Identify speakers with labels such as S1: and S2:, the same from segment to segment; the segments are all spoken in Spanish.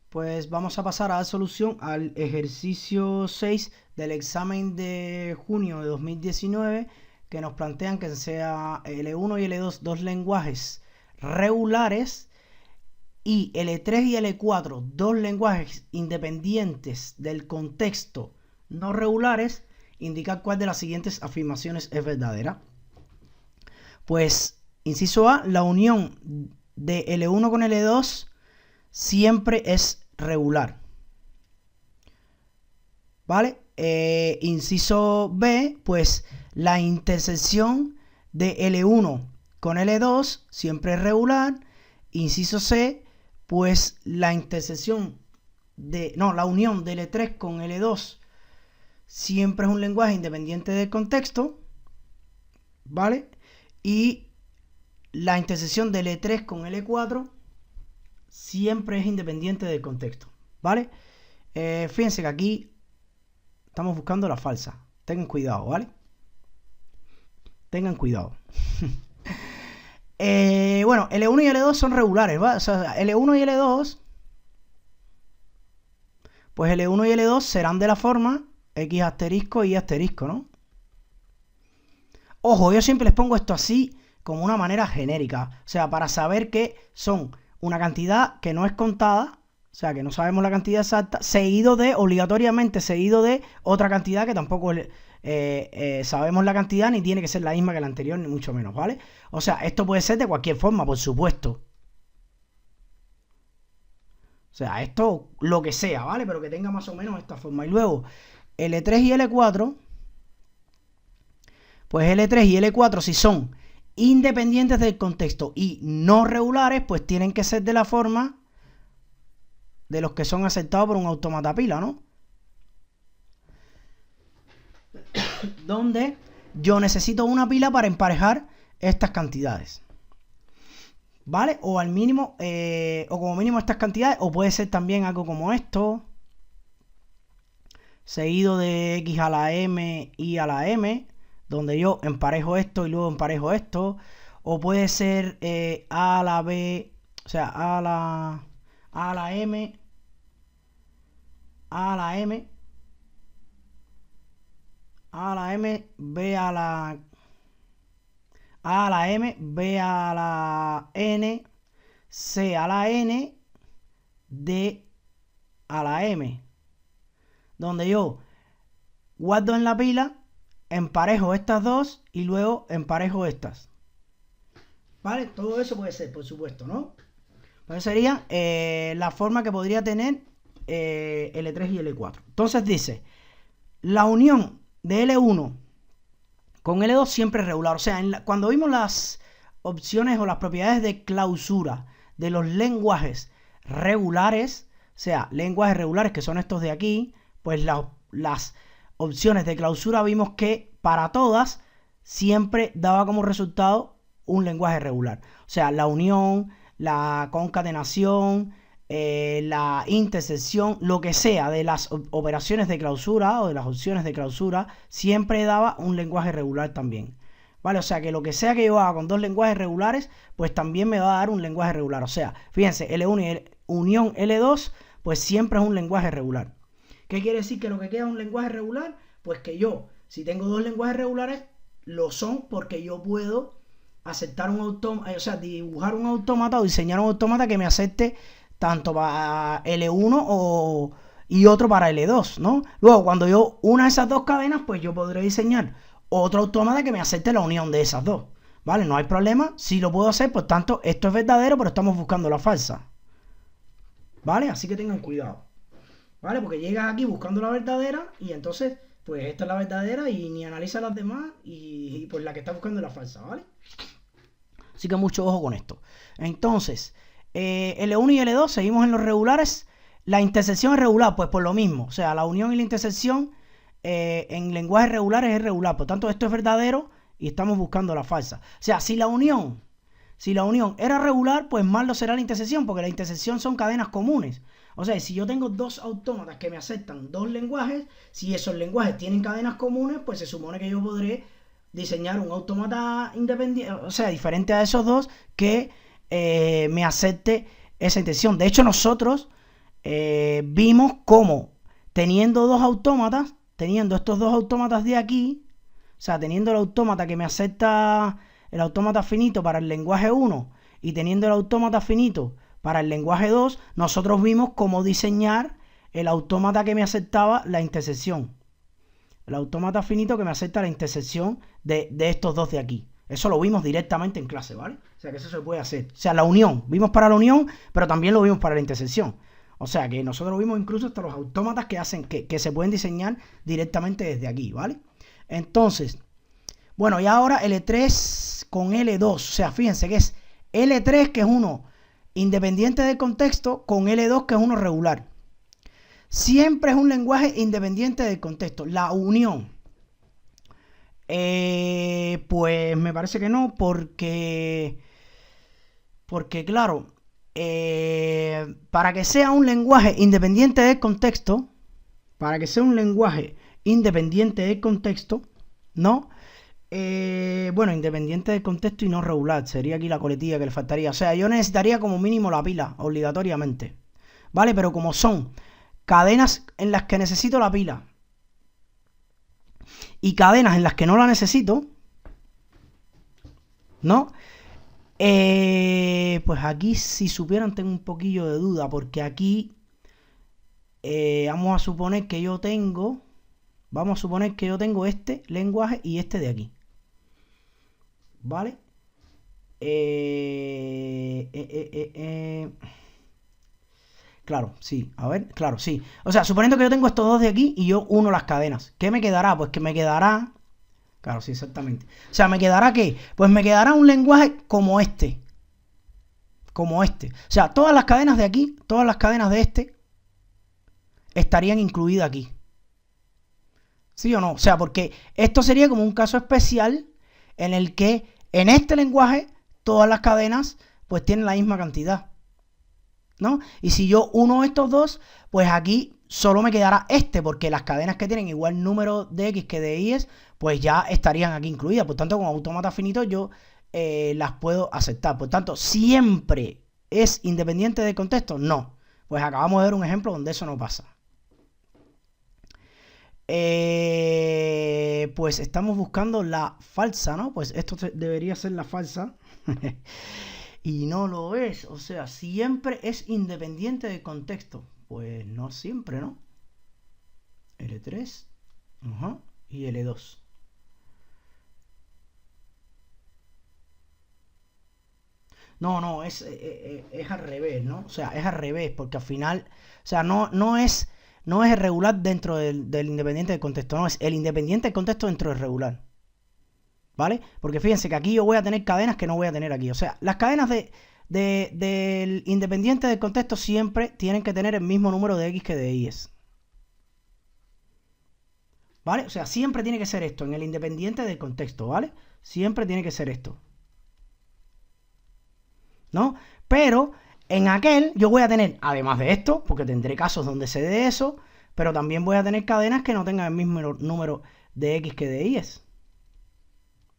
S1: Pues vamos a pasar a dar solución al ejercicio 6 del examen de junio de 2019, que nos plantean que sea L1 y L2 dos lenguajes regulares y L3 y L4 dos lenguajes independientes del contexto no regulares. Indicar cuál de las siguientes afirmaciones es verdadera. Pues, inciso A, la unión de L1 con L2 siempre es regular. ¿Vale? Inciso B, pues la intersección de L1 con L2 siempre es regular. Inciso C, pues la intersección la unión de L3 con L2 siempre es un lenguaje independiente del contexto. ¿Vale? Y la intersección de L3 con L4 siempre es independiente del contexto, ¿vale? Fíjense que aquí estamos buscando la falsa. Tengan cuidado, ¿vale? Tengan cuidado. Bueno, L1 y L2 son regulares, ¿vale? O sea, L1 y L2, pues L1 y L2 serán de la forma X asterisco y Y asterisco, ¿no? Ojo, yo siempre les pongo esto así como una manera genérica, o sea, para saber que son una cantidad que no es contada, o sea, que no sabemos la cantidad exacta, obligatoriamente seguido de otra cantidad que tampoco sabemos la cantidad, ni tiene que ser la misma que la anterior, ni mucho menos, ¿vale? O sea, esto puede ser de cualquier forma, por supuesto. O sea, esto lo que sea, ¿vale? Pero que tenga más o menos esta forma. Y luego, L3 y L4, pues L3 y L4 si son independientes del contexto y no regulares, pues tienen que ser de la forma de los que son aceptados por un autómata pila, ¿no? Donde yo necesito una pila para emparejar estas cantidades, ¿vale? O al mínimo, o como mínimo estas cantidades, o puede ser también algo como esto, seguido de X a la M, Y a la M, donde yo emparejo esto y luego emparejo esto. O puede ser A a la B, o sea, A a la M, A a la M, A a la M, B a la A a la M, B a la N, C a la N, D a la M, donde yo guardo en la pila, emparejo estas dos y luego emparejo estas, ¿vale? Todo eso puede ser, por supuesto, ¿no? Pues sería la forma que podría tener L3 y L4. Entonces dice, la unión de L1 con L2 siempre es regular. O sea, cuando vimos las opciones o las propiedades de clausura de los lenguajes regulares, o sea, lenguajes regulares que son estos de aquí, pues las opciones de clausura vimos que para todas siempre daba como resultado un lenguaje regular. O sea, la unión, la concatenación, la intersección, lo que sea de las operaciones de clausura o de las opciones de clausura, siempre daba un lenguaje regular también, ¿vale? O sea, que lo que sea que yo haga con dos lenguajes regulares, pues también me va a dar un lenguaje regular. O sea, fíjense, L1 y unión L2, pues siempre es un lenguaje regular. ¿Qué quiere decir que lo que queda es un lenguaje regular? Pues que yo, si tengo dos lenguajes regulares, lo son porque yo puedo aceptar un autómata, o sea, dibujar un autómata o diseñar un autómata que me acepte tanto para L1 y otro para L2, ¿no? Luego, cuando yo una esas dos cadenas, pues yo podré diseñar otro autómata que me acepte la unión de esas dos, ¿vale? No hay problema, si lo puedo hacer, por tanto, esto es verdadero, pero estamos buscando la falsa, ¿vale? Así que tengan cuidado, ¿vale? Porque llegas aquí buscando la verdadera y entonces, pues esta es la verdadera y ni analiza las demás y pues la que está buscando es la falsa, ¿vale? Así que mucho ojo con esto. Entonces, L1 y L2, seguimos en los regulares. La intersección es regular, pues por lo mismo. O sea, la unión y la intersección en lenguajes regulares es regular. Por tanto, esto es verdadero y estamos buscando la falsa. O sea, si la unión era regular, pues más lo será la intersección, porque la intersección son cadenas comunes. O sea, si yo tengo dos autómatas que me aceptan dos lenguajes, si esos lenguajes tienen cadenas comunes, pues se supone que yo podré diseñar un autómata independiente, o sea, diferente a esos dos, que me acepte esa intersección. De hecho, nosotros vimos cómo teniendo dos autómatas, teniendo estos dos autómatas de aquí, o sea, teniendo el autómata que me acepta el autómata finito para el lenguaje 1 y teniendo el autómata finito para el lenguaje 2, nosotros vimos cómo diseñar el autómata que me aceptaba la intersección. El autómata finito que me acepta la intersección de estos dos de aquí. Eso lo vimos directamente en clase, ¿vale? O sea, que eso se puede hacer. O sea, la unión. Vimos para la unión, pero también lo vimos para la intersección. O sea, que nosotros vimos incluso hasta los autómatas que hacen, que se pueden diseñar directamente desde aquí, ¿vale? Entonces, bueno, y ahora L3 con L2. O sea, fíjense que es L3, que es uno independiente del contexto, con L2, que es uno regular. Siempre es un lenguaje independiente del contexto. La unión. Pues me parece que no, porque claro, para que sea un lenguaje independiente del contexto, ¿no? Bueno, independiente del contexto y no regular, sería aquí la coletilla que le faltaría. O sea, yo necesitaría como mínimo la pila, obligatoriamente, ¿vale? Pero como son cadenas en las que necesito la pila y cadenas en las que no la necesito, ¿no? Pues aquí, si supieran, tengo un poquillo de duda, porque aquí vamos a suponer que yo tengo este lenguaje y este de aquí, ¿vale? Claro, sí, a ver, claro, sí. O sea, suponiendo que yo tengo estos dos de aquí y yo uno las cadenas, ¿qué me quedará? Pues que me quedará... Claro, sí, exactamente. O sea, ¿me quedará qué? Pues me quedará un lenguaje como este. Como este. O sea, todas las cadenas de aquí, todas las cadenas de este, estarían incluidas aquí. ¿Sí o no? O sea, porque esto sería como un caso especial en el que en este lenguaje todas las cadenas pues tienen la misma cantidad, ¿no? Y si yo uno estos dos, pues aquí solo me quedará este, porque las cadenas que tienen igual número de X que de Y, pues ya estarían aquí incluidas. Por tanto, con autómata finito yo las puedo aceptar. Por tanto, ¿siempre es independiente del contexto? No. Pues acabamos de ver un ejemplo donde eso no pasa. Pues estamos buscando la falsa, ¿no? Pues esto debería ser la falsa. Y no lo es. O sea, siempre es independiente del contexto. Pues no siempre, ¿no? L3 y L2. No, es al revés, ¿no? O sea, es al revés, porque al final, o sea, no es el regular dentro del independiente del contexto, no, es el independiente del contexto dentro del regular, ¿vale? Porque fíjense que aquí yo voy a tener cadenas que no voy a tener aquí. O sea, las cadenas del independiente del contexto siempre tienen que tener el mismo número de X que de Y. ¿Vale? O sea, siempre tiene que ser esto en el independiente del contexto, ¿vale? Siempre tiene que ser esto, ¿no? Pero en aquel yo voy a tener, además de esto, porque tendré casos donde se dé eso, pero también voy a tener cadenas que no tengan el mismo número de X que de Y,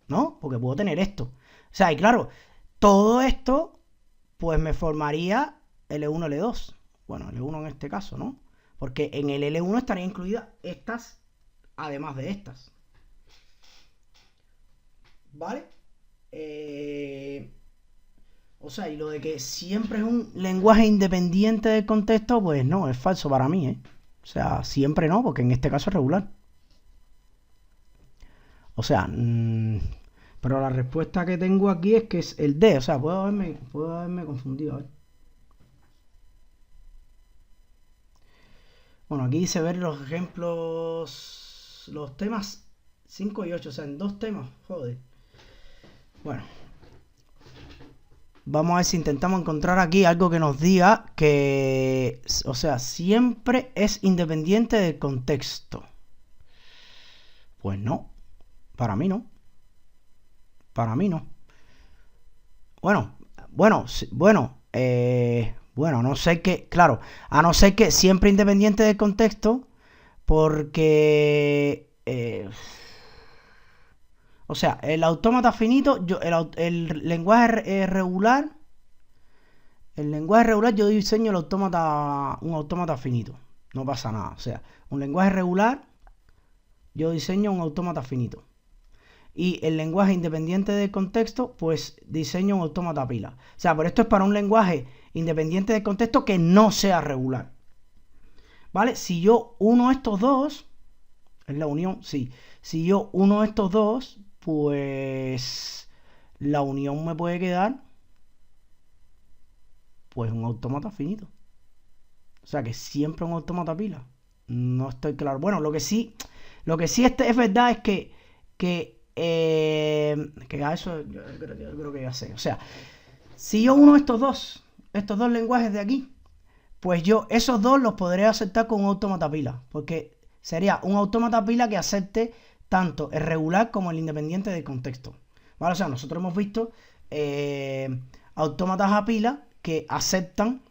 S1: ¿no? Porque puedo tener esto. O sea, y claro, todo esto, pues me formaría L1, L2. Bueno, L1 en este caso, ¿no? Porque en el L1 estarían incluidas estas, además de estas. ¿Vale? O sea, y lo de que siempre es un lenguaje independiente del contexto, pues no, es falso para mí, ¿eh? O sea, siempre no, porque en este caso es regular. O sea, pero la respuesta que tengo aquí es que es el D. O sea, puedo haberme confundido, ¿eh? Bueno, aquí dice ver los ejemplos, los temas 5 y 8, o sea, en dos temas, joder. Bueno, vamos a ver si intentamos encontrar aquí algo que nos diga que, o sea, siempre es independiente del contexto. Pues no, para mí no. Para mí no. Bueno, a no ser que, claro, a no ser que siempre independiente del contexto, porque, o sea, el autómata finito, el lenguaje regular, el lenguaje regular yo diseño un autómata finito. No pasa nada. O sea, un lenguaje regular, yo diseño un autómata finito. Y el lenguaje independiente del contexto, pues diseño un autómata pila. O sea, pero esto es para un lenguaje independiente del contexto que no sea regular. ¿Vale? Si yo uno estos dos, es la unión, sí. Si yo uno estos dos, pues la unión me puede quedar, pues un autómata finito. O sea, que siempre un autómata pila. No estoy claro. Bueno, lo que sí es verdad es que eso yo creo que ya sé. O sea, si yo uno estos dos lenguajes de aquí, pues yo esos dos los podré aceptar con un autómata pila, porque sería un autómata pila que acepte tanto el regular como el independiente del contexto. ¿Vale? O sea, nosotros hemos visto autómatas a pila que aceptan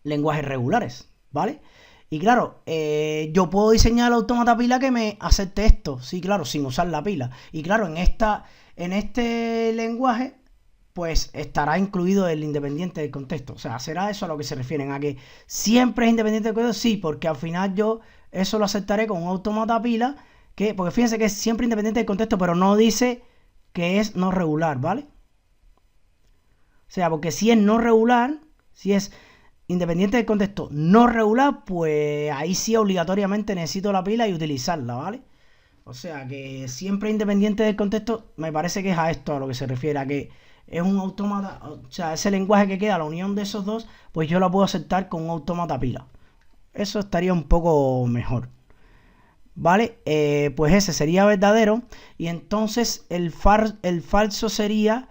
S1: lenguajes regulares, ¿vale? Y claro, yo puedo diseñar el autómata pila que me acepte esto, sí, claro, sin usar la pila. Y claro, en este lenguaje, pues estará incluido el independiente del contexto. O sea, será eso a lo que se refieren, a que siempre es independiente del contexto, sí, porque al final yo eso lo aceptaré con un autómata pila, porque fíjense que es siempre independiente del contexto, pero no dice que es no regular, ¿vale? O sea, porque si es no regular, si es independiente del contexto no regular, pues ahí sí obligatoriamente necesito la pila y utilizarla, ¿vale? O sea que siempre independiente del contexto, me parece que es a esto a lo que se refiere, a que es un autómata, o sea, ese lenguaje que queda, la unión de esos dos, pues yo lo puedo aceptar con un autómata pila. Eso estaría un poco mejor. ¿Vale? Pues ese sería verdadero. Y entonces el falso sería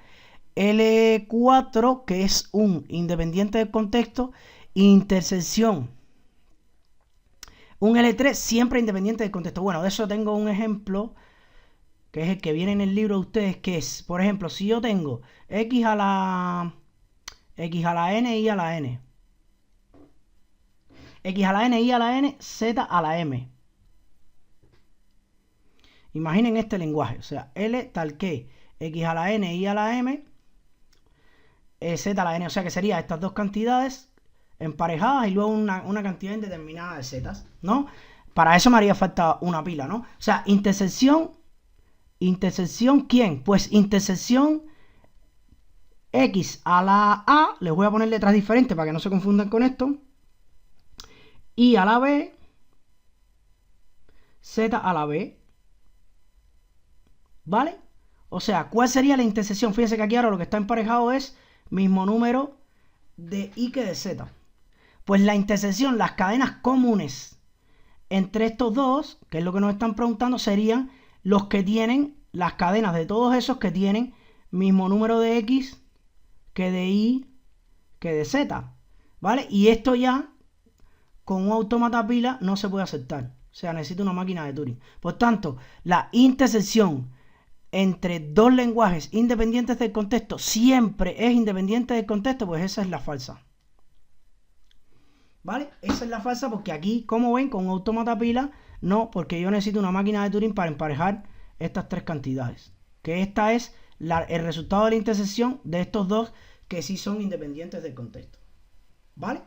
S1: L4, que es un independiente del contexto, intersección. Un L3 siempre independiente del contexto. Bueno, de eso tengo un ejemplo, que es el que viene en el libro de ustedes, que es, por ejemplo, si yo tengo x a la n, y a la n. X a la n, y a la n, z a la m. Imaginen este lenguaje, o sea, L tal que x a la n, y a la m, z a la n, o sea que sería estas dos cantidades emparejadas y luego una cantidad indeterminada de zetas, ¿no? Para eso me haría falta una pila, ¿no? O sea, intersección, ¿quién? Pues intersección x a la a, les voy a poner letras diferentes para que no se confundan con esto, y a la b, z a la b, ¿vale? O sea, ¿cuál sería la intersección? Fíjense que aquí ahora lo que está emparejado es mismo número de y que de z. Pues la intersección, las cadenas comunes entre estos dos, que es lo que nos están preguntando, serían los que tienen, las cadenas de todos esos que tienen mismo número de x que de y que de z, ¿vale? Y esto ya con un autómata pila no se puede aceptar. O sea, necesito una máquina de Turing. Por tanto, la intersección entre dos lenguajes independientes del contexto siempre es independiente del contexto, pues esa es la falsa. ¿Vale? Esa es la falsa porque aquí, como ven, con un autómata pila, no, porque yo necesito una máquina de Turing para emparejar estas tres cantidades. Que esta es el resultado de la intersección de estos dos que sí son independientes del contexto. ¿Vale?